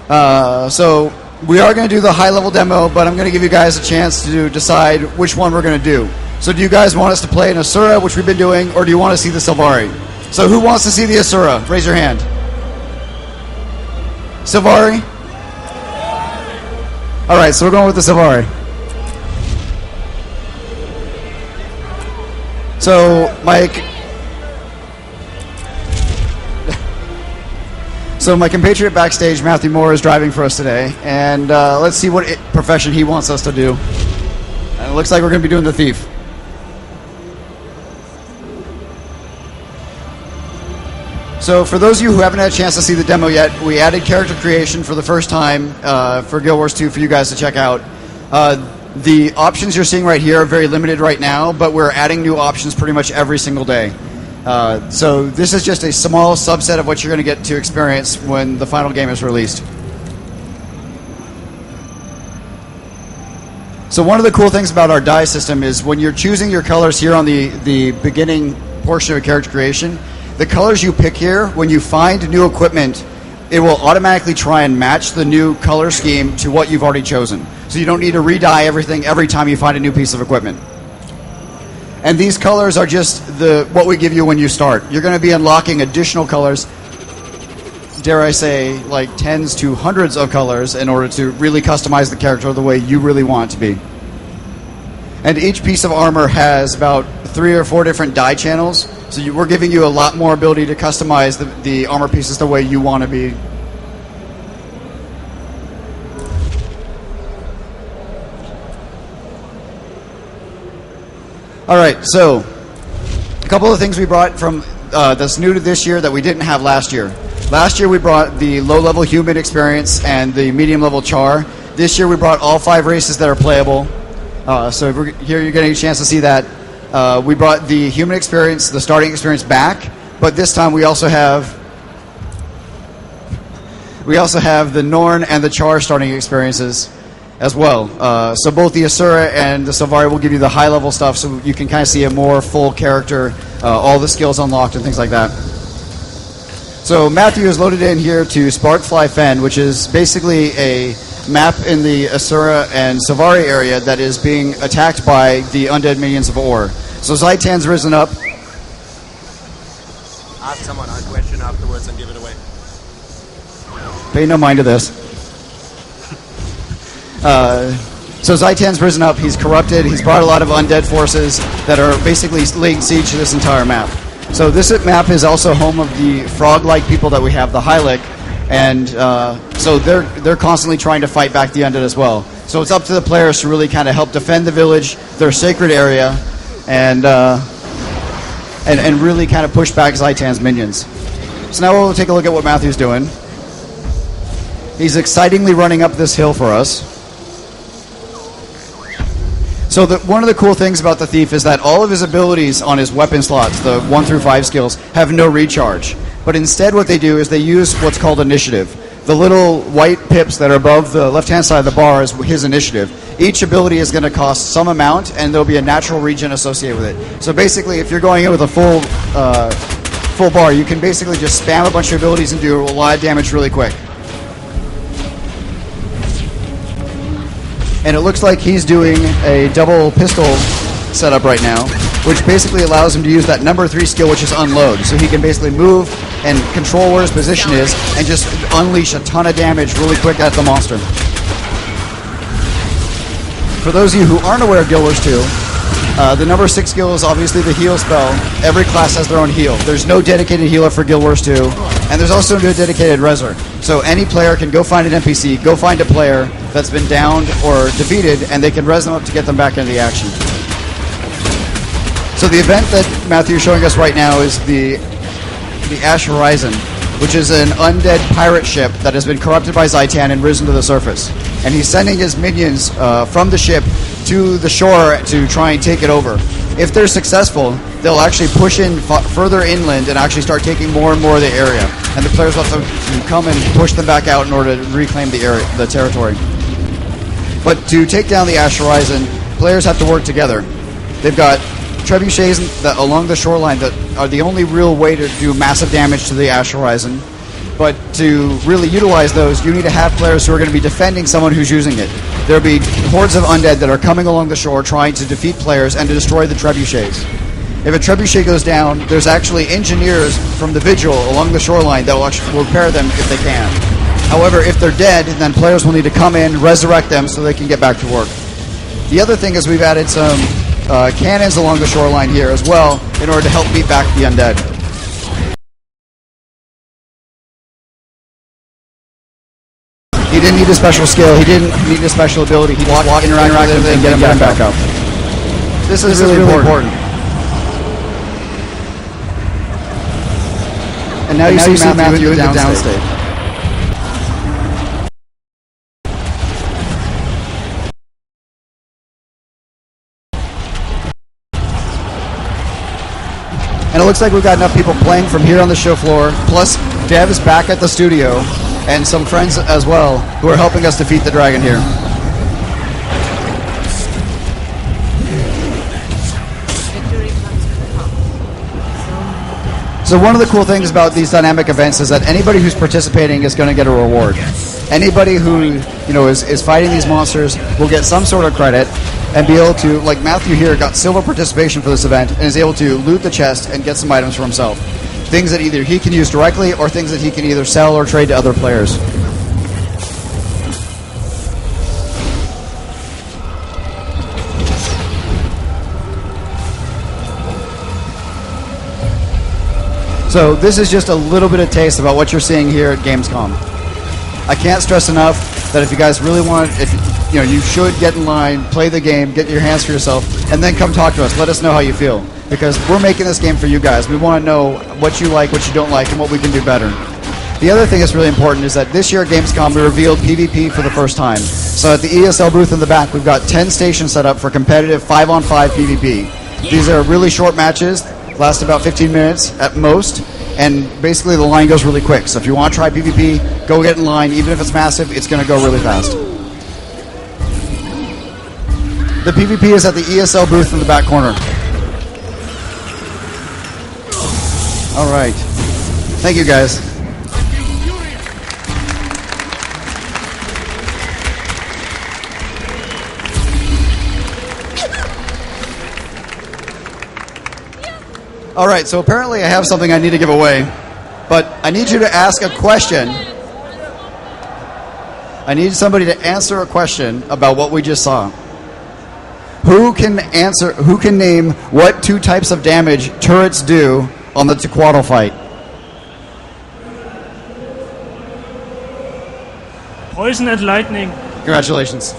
So we are going to do the high-level demo, but I'm going to give you guys a chance to decide which one we're going to do. So do you guys want us to play an Asura, which we've been doing, or do you want to see the Sylvari? So who wants to see the Asura? Raise your hand. Sylvari? All right, so we're going with the Sylvari. So my compatriot backstage, Matthew Moore, is driving for us today, and let's see what profession he wants us to do. And it looks like we're going to be doing the thief. So for those of you who haven't had a chance to see the demo yet, we added character creation for the first time for Guild Wars 2 for you guys to check out. The options you're seeing right here are very limited right now, but we're adding new options pretty much every single day. So this is just a small subset of what you're going to get to experience when the final game is released. So one of the cool things about our dye system is when you're choosing your colors here on the beginning portion of character creation, the colors you pick here, when you find new equipment, it will automatically try and match the new color scheme to what you've already chosen. So you don't need to re-dye everything every time you find a new piece of equipment. And these colors are just what we give you when you start. You're going to be unlocking additional colors, dare I say, like tens to hundreds of colors in order to really customize the character the way you really want it to be. And each piece of armor has about 3 or 4 different dye channels, so we're giving you a lot more ability to customize the armor pieces the way you want to be. Alright, so a couple of things we brought from that's new to this year that we didn't have last year. Last year we brought the low-level human experience and the medium-level char. This year we brought all 5 races that are playable. So here you're getting a chance to see that. We brought the human experience, the starting experience back, but this time we also have the Norn and the Char starting experiences as well. So both the Asura and the Sylvari will give you the high-level stuff, so you can kind of see a more full character, all the skills unlocked and things like that. So Matthew has loaded in here to Sparkfly Fen, which is basically a map in the Asura and Sylvari area that is being attacked by the undead minions of Or. So Zaitan's risen up. Ask someone a question afterwards and give it away. Pay no mind to this. So Zaitan's risen up. He's corrupted. He's brought a lot of undead forces that are basically laying siege to this entire map. So this map is also home of the frog-like people that we have, the Hylic, and so they're constantly trying to fight back the undead as well. So it's up to the players to really kind of help defend the village, their sacred area, and really kind of push back Zaitan's minions. So now we'll take a look at what Matthew's doing. He's excitingly running up this hill for us. So one of the cool things about the Thief is that all of his abilities on his weapon slots, the 1 through 5 skills, have no recharge. But instead what they do is they use what's called initiative. The little white pips that are above the left-hand side of the bar is his initiative. Each ability is going to cost some amount, and there'll be a natural regen associated with it. So basically, if you're going in with a full bar, you can basically just spam a bunch of abilities and do a lot of damage really quick. And it looks like he's doing a double pistol setup right now, which basically allows him to use that number 3 skill, which is unload. So he can basically move and control where his position is and just unleash a ton of damage really quick at the monster. For those of you who aren't aware of Guild Wars 2, the number 6 skill is obviously the heal spell. Every class has their own heal. There's no dedicated healer for Guild Wars 2, and there's also no dedicated reser. So any player can go find an NPC, go find a player that's been downed or defeated, and they can res them up to get them back into the action. So the event that Matthew is showing us right now is the Ash Horizon, which is an undead pirate ship that has been corrupted by Zaitan and risen to the surface. And he's sending his minions from the ship to the shore to try and take it over. If they're successful, they'll actually push in further inland and actually start taking more and more of the area. And the players will have to come and push them back out in order to reclaim the area, the territory. But to take down the Ash Horizon, players have to work together. They've got trebuchets that along the shoreline that are the only real way to do massive damage to the Ash Horizon. But to really utilize those, you need to have players who are going to be defending someone who's using it. There will be hordes of undead that are coming along the shore trying to defeat players and to destroy the trebuchets. If a trebuchet goes down, there's actually engineers from the Vigil along the shoreline that will actually repair them if they can. However, if they're dead, then players will need to come in, resurrect them so they can get back to work. The other thing is we've added some cannons along the shoreline here as well in order to help beat back the undead. He didn't need a special skill, he didn't need a special ability, he just walk, interact with them, and get him back up. This is really important. And now you see Matthew in the downstage. And it looks like we've got enough people playing from here on the show floor, plus Dev is back at the studio, and some friends as well who are helping us defeat the dragon here. So one of the cool things about these dynamic events is that anybody who's participating is going to get a reward. Anybody who is fighting these monsters will get some sort of credit and be able to, like Matthew here, got silver participation for this event and is able to loot the chest and get some items for himself. Things that either he can use directly or things that he can either sell or trade to other players. So this is just a little bit of taste about what you're seeing here at Gamescom. I can't stress enough that if you guys really want, you should get in line, play the game, get your hands for yourself, and then come talk to us. Let us know how you feel, because we're making this game for you guys. We want to know what you like, what you don't like, and what we can do better. The other thing that's really important is that this year at Gamescom we revealed PvP for the first time. So at the ESL booth in the back, we've got 10 stations set up for competitive 5-on-5 PvP. These are really short matches, last about 15 minutes at most, and basically the line goes really quick. So if you want to try PvP, go get in line. Even if it's massive, it's going to go really fast. The PvP is at the ESL booth in the back corner. All right. Thank you, guys. All right, so apparently I have something I need to give away, but I need you to ask a question. I need somebody to answer a question about what we just saw. Who can name what 2 types of damage turrets do on the Tequatl fight? Poison and lightning. Congratulations.